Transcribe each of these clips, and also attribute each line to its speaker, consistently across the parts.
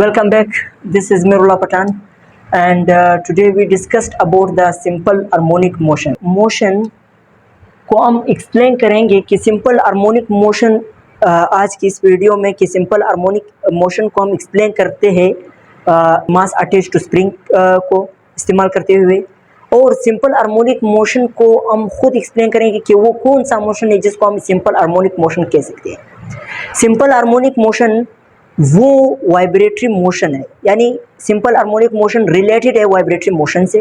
Speaker 1: Welcome back. This is Mirullah Patan, and today we discussed about the simple harmonic motion. Motion को हम explain करेंगे कि simple harmonic motion आज की इस वीडियो में कि सिंपल हार्मोनिक मोशन को हम एक्सप्लेन करते हैं मास अटैच टू स्प्रिंग को इस्तेमाल करते हुए, और सिंपल हार्मोनिक मोशन को हम खुद एक्सप्लेन करेंगे कि वो कौन सा मोशन है जिसको हम सिंपल हार्मोनिक मोशन कह सकते हैं। सिंपल हार्मोनिक मोशन वो वाइब्रेटरी मोशन है, यानी सिंपल हार्मोनिक मोशन रिलेटेड है वाइब्रेटरी मोशन से।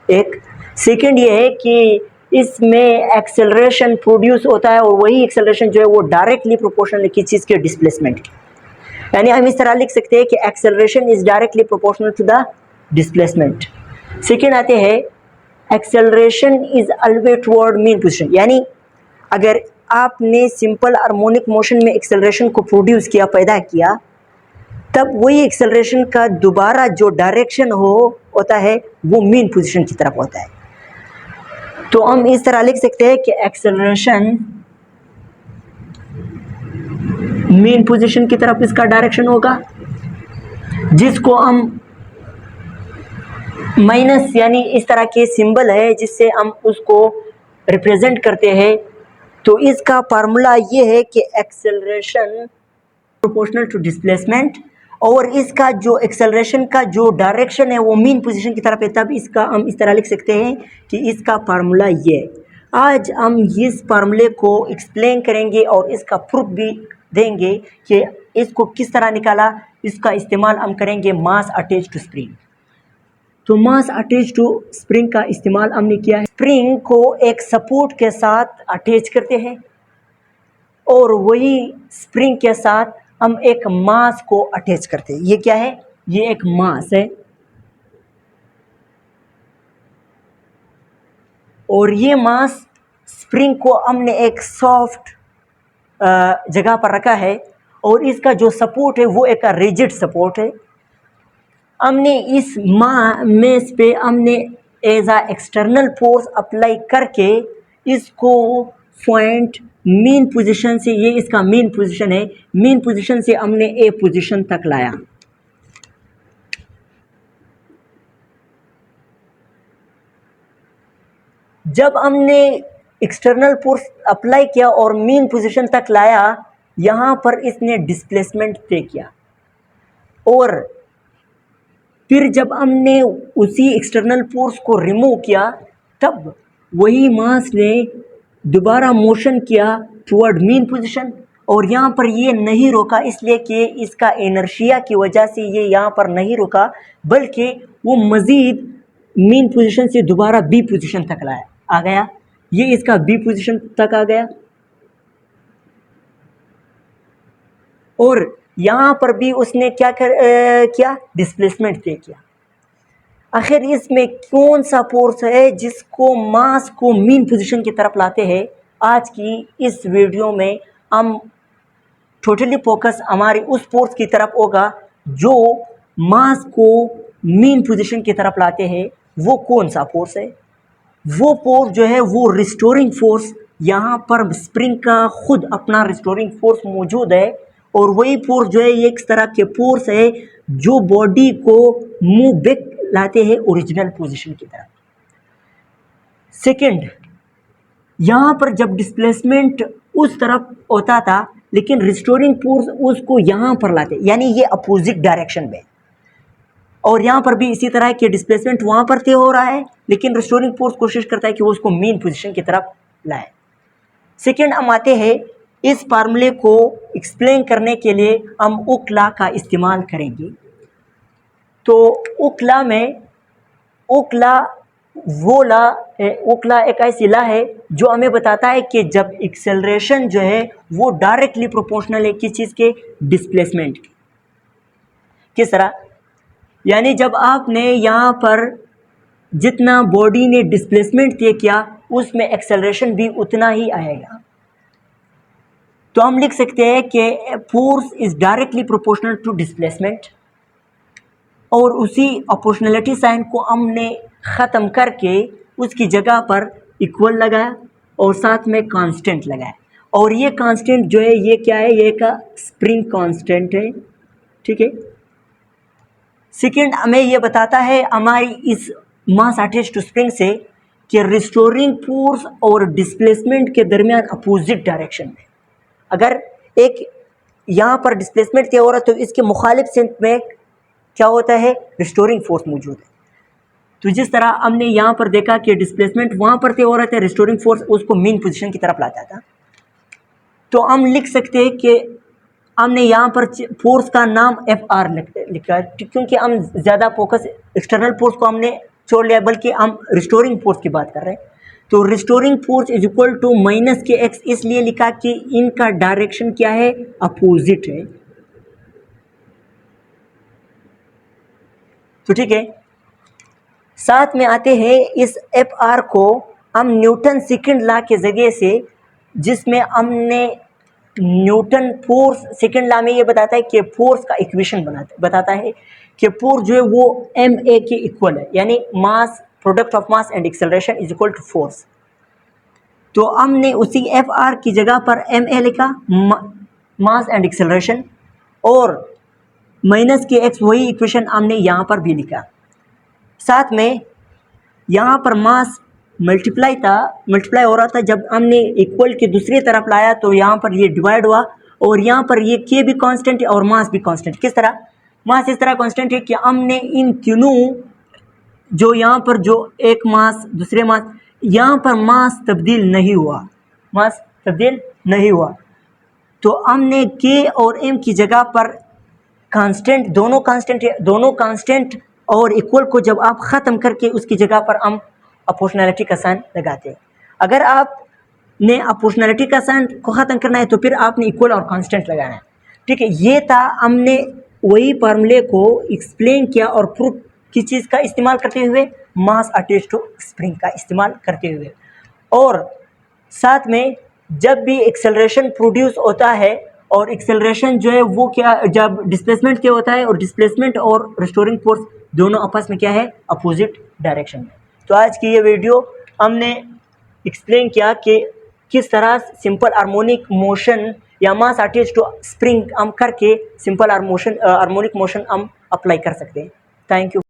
Speaker 1: एक सेकंड ये है कि इसमें एक्सेलरेशन प्रोड्यूस होता है और वही एक्सेलरेशन जो है वो डायरेक्टली प्रोपोर्शनल है किसी चीज़ के डिस्प्लेसमेंट की, यानी हम इस तरह लिख सकते हैं कि acceleration is directly proportional to the displacement. Second आते हैं acceleration is always toward mean position, यानी अगर आपने सिंपल हार्मोनिक मोशन में एक्सेलरेशन को प्रोड्यूस किया, पैदा किया, तब वही एक्सेलरेशन का दोबारा जो डायरेक्शन होता है वो मीन पोजीशन की तरफ होता है। तो हम इस तरह लिख सकते हैं कि एक्सेलरेशन मीन पोजीशन की तरफ इसका डायरेक्शन होगा, जिसको हम माइनस यानी इस तरह के सिंबल है जिससे हम उसको रिप्रेजेंट करते हैं। तो इसका फार्मूला ये है कि एक्सेलरेशन प्रोपोर्शनल टू डिस्प्लेसमेंट, और इसका जो एक्सेलरेशन का जो डायरेक्शन है वो मीन पोजीशन की तरफ है। तब इसका हम इस तरह लिख सकते हैं कि इसका फार्मूला ये है। आज हम इस फार्मूले को एक्सप्लेन करेंगे और इसका प्रूफ भी देंगे कि इसको किस तरह निकाला। इसका इस्तेमाल हम करेंगे मास अटैच टू स्प्रिंग। तो मास अटैच टू स्प्रिंग का इस्तेमाल हमने किया है। स्प्रिंग को एक सपोर्ट के साथ अटैच करते हैं और वही स्प्रिंग के साथ हम एक मास को अटैच करते हैं। ये क्या है? ये एक मास है, और ये मास स्प्रिंग को हमने एक सॉफ्ट जगह पर रखा है, और इसका जो सपोर्ट है वो एक रिजिड सपोर्ट है। हमने इस मास पे हमने as a external force apply करके इसको पॉइंट मीन पोजीशन से, ये इसका मीन पोजीशन है, मीन पोजीशन से हमने ए पोजीशन तक लाया। जब हमने एक्सटर्नल फोर्स अप्लाई किया और मीन पोजीशन तक लाया, यहाँ पर इसने डिस्प्लेसमेंट तय किया, और फिर जब हमने उसी एक्सटर्नल फोर्स को रिमूव किया, तब वही मास ने दोबारा मोशन किया टुवर्ड मीन पोजीशन, और यहाँ पर ये नहीं रोका, इसलिए कि इसका इनर्शिया की वजह से ये यहाँ पर नहीं रुका, बल्कि वो मज़ीद मीन पोजीशन से दोबारा बी पोजीशन तक आ गया। ये इसका बी पोजीशन तक आ गया, और यहाँ पर भी उसने क्या किया? डिस्प्लेसमेंट तय किया। आखिर इसमें कौन सा फोर्स है जिसको मास को मीन पोजीशन की तरफ लाते हैं? आज की इस वीडियो में हम टोटली फोकस हमारी उस फोर्स की तरफ होगा जो मास को मीन पोजीशन की तरफ लाते हैं। वो कौन सा फोर्स है? वो फोर्स जो है वो रिस्टोरिंग फोर्स, यहाँ पर स्प्रिंग का खुद अपना रिस्टोरिंग फोर्स मौजूद है, और वही फोर्स जो है ये एक तरह के फोर्स है जो बॉडी को मूव बैक लाते हैं ओरिजिनल पोजीशन की तरफ। सेकंड, यहाँ पर जब डिस्प्लेसमेंट उस तरफ होता था, लेकिन रिस्टोरिंग फोर्स उसको यहाँ पर लाते, यानी ये अपोजिट डायरेक्शन में, और यहाँ पर भी इसी तरह के डिस्प्लेसमेंट वहाँ पर तय हो रहा है, लेकिन रिस्टोरिंग फोर्स कोशिश करता है कि वो उसको मेन पोजीशन की तरफ लाए। सेकंड, हम आते हैं इस फार्मूले को एक्सप्लेन करने के लिए हम हुक लॉ का इस्तेमाल करेंगे। तो हुक लॉ में, हुक लॉ वो लॉ है, हुक लॉ एक ऐसी लॉ है जो हमें बताता है कि जब एक्सेलरेशन जो है वो डायरेक्टली प्रोपोर्शनल है किस चीज़ के? डिस्प्लेसमेंट की। किस तरह? यानी जब आपने यहाँ पर जितना बॉडी ने डिस्प्लेसमेंट तय किया, उसमें एक्सेलरेशन भी उतना ही आएगा। तो हम लिख सकते हैं कि force is directly proportional to displacement, और उसी अपोर्शनलिटी साइन को हमने ख़त्म करके उसकी जगह पर इक्वल लगाया और साथ में कांस्टेंट लगाया, और ये कांस्टेंट जो है ये क्या है? ये का स्प्रिंग कांस्टेंट है, ठीक है। सेकेंड हमें ये बताता है हमारी इस मास अटैच टू स्प्रिंग से कि रिस्टोरिंग फोर्स और डिस्प्लेसमेंट के दरमियान अपोजिट डायरेक्शन में, अगर एक यहाँ पर डिस्प्लेसमेंट क्या हो रहा है तो इसके मुखालिफ सिंक में क्या होता है, रिस्टोरिंग फोर्स मौजूद है। तो जिस तरह हमने यहाँ पर देखा कि डिस्प्लेसमेंट वहाँ पर तय हो रहा था, रिस्टोरिंग फोर्स उसको मेन पोजीशन की तरफ लाता था, तो हम लिख सकते हैं कि हमने यहाँ पर फोर्स का नाम FR लिखा क्योंकि हम ज़्यादा फोकस एक्सटर्नल फोर्स को हमने छोड़ लिया, बल्कि हम रिस्टोरिंग फोर्स की बात कर रहे हैं। तो restoring force is equal to -KX इसलिए लिखा कि इनका डायरेक्शन क्या है, अपोजिट है। तो ठीक है, साथ में आते हैं इस FR को हम न्यूटन सेकंड लॉ के जरिए से, जिसमें हमने न्यूटन फोर्स सेकंड लॉ में ये बताता है कि फोर्स का इक्वेशन बताता है कि फोर्स जो है वो ma के इक्वल है, यानी mass product of mass and acceleration is equal to force. तो हमने उसी FR की जगह पर ma लिखा, मास एंड एक्सेलरेशन, और -KX वही इक्वेशन हमने यहाँ पर भी लिखा। साथ में यहाँ पर मास मल्टीप्लाई हो रहा था, जब हमने इक्वल की दूसरी तरफ लाया तो यहाँ पर ये डिवाइड हुआ, और यहाँ पर ये K भी कांस्टेंट है और मास भी कांस्टेंट। किस तरह? मास इस तरह कांस्टेंट है कि हमने इन तीनों, जो यहाँ पर जो एक मास दूसरे मास, यहाँ पर मास तब्दील नहीं हुआ, तो हमने K और M की जगह पर कांस्टेंट, दोनों कांस्टेंट और इक्वल को जब आप ख़त्म करके उसकी जगह पर हम अपोर्शनैलिटी का साइन लगाते हैं। अगर आपने अपोर्शनैलिटी का साइन को ख़त्म करना है तो फिर आपने इक्वल और कांस्टेंट लगाना है। ठीक है, ये था, हमने वही फार्मूले को एक्सप्लेन किया और प्रूफ किस चीज़ का इस्तेमाल करते हुए, मास अटैच टू स्प्रिंग का इस्तेमाल करते हुए। और साथ में जब भी एक्सेलरेशन प्रोड्यूस होता है, और एक्सेलरेशन जो है वो क्या, जब डिस्प्लेसमेंट क्या होता है, और डिस्प्लेसमेंट और रिस्टोरिंग फोर्स दोनों आपस में क्या है, अपोजिट डायरेक्शन में। तो आज की ये वीडियो हमने एक्सप्लेन किया कि किस तरह सिंपल हार्मोनिक मोशन या मास अटैच टू स्प्रिंग हम करके सिंपल हार्मोनिक मोशन हम अप्लाई कर सकते हैं। Thank you.